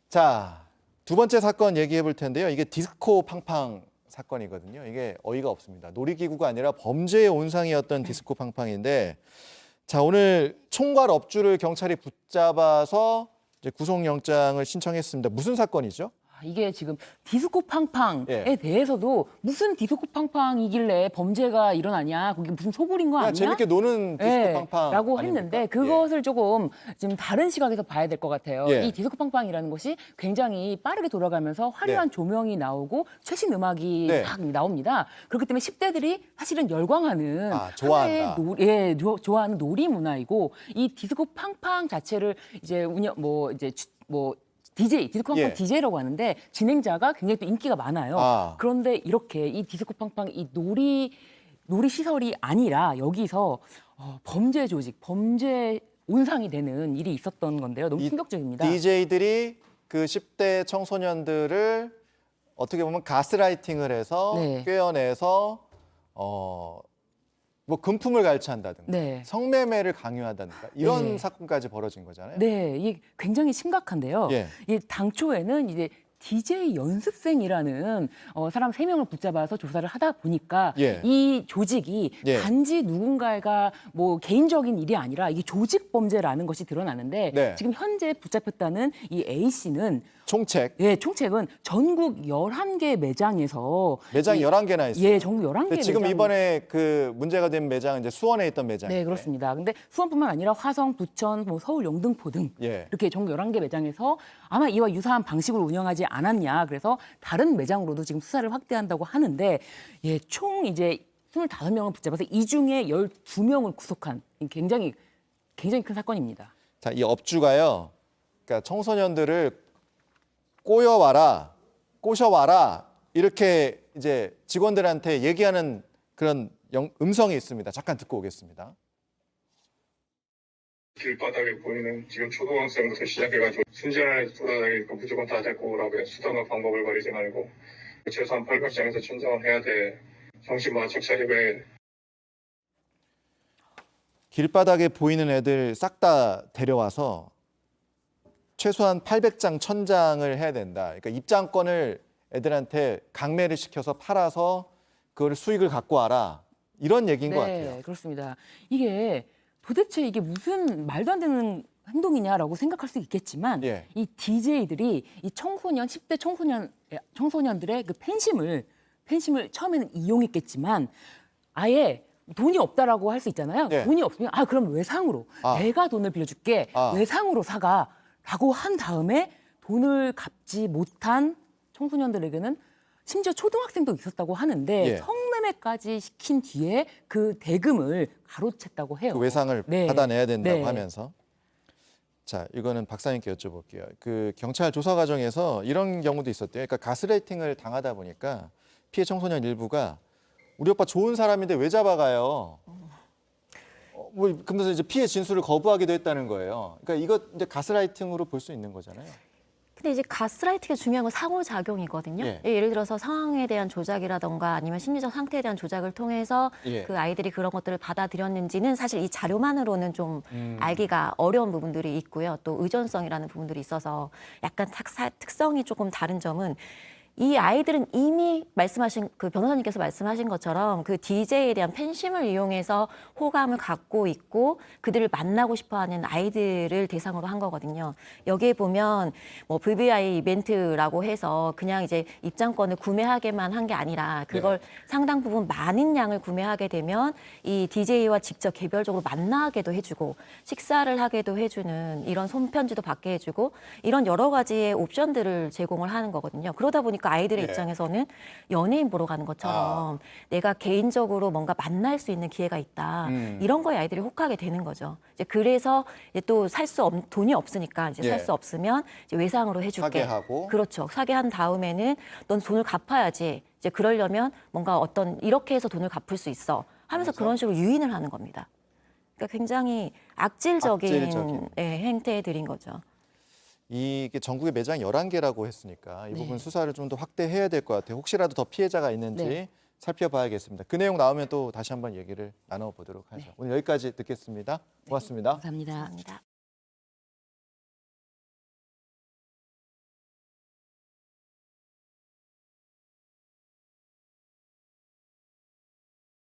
자, 두 번째 사건 얘기해 볼 텐데요. 이게 디스코 팡팡 사건이거든요. 이게 어이가 없습니다. 놀이기구가 아니라 범죄의 온상이었던 디스코 팡팡인데, 자, 오늘 총괄 업주를 경찰이 붙잡아서 이제 구속영장을 신청했습니다. 무슨 사건이죠? 이게 지금 디스코 팡팡에 예. 대해서도 무슨 디스코 팡팡이길래 범죄가 일어나냐, 거기 무슨 소굴인 거 그냥 아니냐? 재밌게 노는 디스코 팡팡 라고 아닙니까? 했는데 그것을 조금 지금 다른 시각에서 봐야 될 것 같아요. 예. 이 디스코 팡팡이라는 것이 굉장히 빠르게 돌아가면서 화려한 네. 조명이 나오고 최신 음악이 네. 막 나옵니다. 그렇기 때문에 10대들이 사실은 열광하는 좋아한다. 하나의 좋아하는 놀이 문화이고, 이 디스코 팡팡 자체를 이제 디스코 팡팡 예. DJ라고 하는데 진행자가 굉장히 또 인기가 많아요. 그런데 이렇게 이 디스코 팡팡 이 놀이 시설이 아니라 여기서 범죄 조직, 범죄 온상이 되는 일이 있었던 건데요. 너무 충격적입니다. DJ들이 그 10대 청소년들을 어떻게 보면 가스라이팅을 해서 네. 꿰어내서 뭐 금품을 갈취한다든가 네. 성매매를 강요하다든가 이런 네. 사건까지 벌어진 거잖아요. 네, 이게 굉장히 심각한데요. 예. 이 당초에는 이제 DJ 연습생이라는 사람 3명을 붙잡아서 조사를 하다 보니까 예. 이 조직이 예. 단지 누군가가 뭐 개인적인 일이 아니라 이게 조직 범죄라는 것이 드러나는데, 네. 지금 현재 붙잡혔다는 이 A 씨는 총책. 총책은 전국 11개 매장에서 매장이 11개나 있어요. 예, 전국 11개 근데 지금 매장. 이번에 그 문제가 된 매장은 이제 수원에 있던 매장이에요. 네, 그렇습니다. 근데 수원뿐만 아니라 화성, 부천, 뭐 서울, 영등포 등 예. 이렇게 전국 11개 매장에서 아마 이와 유사한 방식으로 운영하지 않았냐. 그래서 다른 매장으로도 지금 수사를 확대한다고 하는데, 총 이제 25명을 붙잡아서 이 중에 12명을 구속한 굉장히 큰 사건입니다. 자, 이 업주가요. 그러니까 청소년들을 꼬셔와라 이렇게 이제 직원들한테 얘기하는 그런 음성이 있습니다. 잠깐 듣고 오겠습니다. 길바닥에 보이는 지금 초등학생부터 시작해가지고 순진하게 돌아다니니까 무조건 다 데리고 오라고요. 수단과 방법을 버리지 말고 최소한 800장에서 천장은 해야 돼. 정신 바짝 차리고 해. 길바닥에 보이는 애들 싹 다 데려와서 최소한 800장, 1000장을 해야 된다. 그러니까 입장권을 애들한테 강매를 시켜서 팔아서 그걸 수익을 갖고 와라. 이런 얘기인 것 같아요. 네, 그렇습니다. 이게 도대체 이게 무슨 말도 안 되는 행동이냐라고 생각할 수 있겠지만, 예. 이 DJ들이 이 10대 청소년들의 그 팬심을 처음에는 이용했겠지만, 아예 돈이 없다라고 할 수 있잖아요. 예. 돈이 없으면 그럼 외상으로 내가 돈을 빌려줄게. 외상으로 사가라고 한 다음에 돈을 갚지 못한 청소년들에게는 심지어 초등학생도 있었다고 하는데 예. 성매매까지 시킨 뒤에 그 대금을 가로챘다고 해요. 그 외상을 네. 받아내야 된다고 네. 하면서. 자, 이거는 박사님께 여쭤볼게요. 그 경찰 조사 과정에서 이런 경우도 있었대요. 그러니까 가스라이팅을 당하다 보니까 피해 청소년 일부가 우리 오빠 좋은 사람인데 왜 잡아가요? 그러면서 이제 피해 진술을 거부하기도 했다는 거예요. 그러니까 이거 이제 가스라이팅으로 볼 수 있는 거잖아요. 근데 이제 가스라이팅의 중요한 건 상호작용이거든요. 예. 예를 들어서 상황에 대한 조작이라던가 아니면 심리적 상태에 대한 조작을 통해서 예. 그 아이들이 그런 것들을 받아들였는지는 사실 이 자료만으로는 좀 알기가 어려운 부분들이 있고요. 또 의존성이라는 부분들이 있어서 약간 특성이 조금 다른 점은, 이 아이들은 이미 그 변호사님께서 말씀하신 것처럼 그 DJ에 대한 팬심을 이용해서 호감을 갖고 있고 그들을 만나고 싶어하는 아이들을 대상으로 한 거거든요. 여기에 보면 뭐 VVI 이벤트라고 해서 그냥 이제 입장권을 구매하게만 한 게 아니라 그걸 상당 부분 많은 양을 구매하게 되면 이 DJ와 직접 개별적으로 만나게도 해주고 식사를 하게도 해주는, 이런 손편지도 받게 해주고 이런 여러 가지의 옵션들을 제공을 하는 거거든요. 그러다 보니까 아이들의 예. 입장에서는 연예인 보러 가는 것처럼 내가 개인적으로 뭔가 만날 수 있는 기회가 있다. 이런 거에 아이들이 혹하게 되는 거죠. 이제 그래서 이제 또 돈이 없으니까 이제 살 수 없으면 이제 외상으로 해줄게. 사게 하고. 그렇죠. 사게 한 다음에는 넌 돈을 갚아야지. 이제 그러려면 뭔가 이렇게 해서 돈을 갚을 수 있어 하면서 그런 식으로 유인을 하는 겁니다. 그러니까 굉장히 악질적인 행태들인 거죠. 이게 전국에 매장 11개라고 했으니까 이 부분 수사를 좀 더 확대해야 될 것 같아요. 혹시라도 더 피해자가 있는지 살펴봐야겠습니다. 그 내용 나오면 또 다시 한번 얘기를 나눠보도록 하죠. 오늘 여기까지 듣겠습니다. 고맙습니다. 감사합니다. 감사합니다.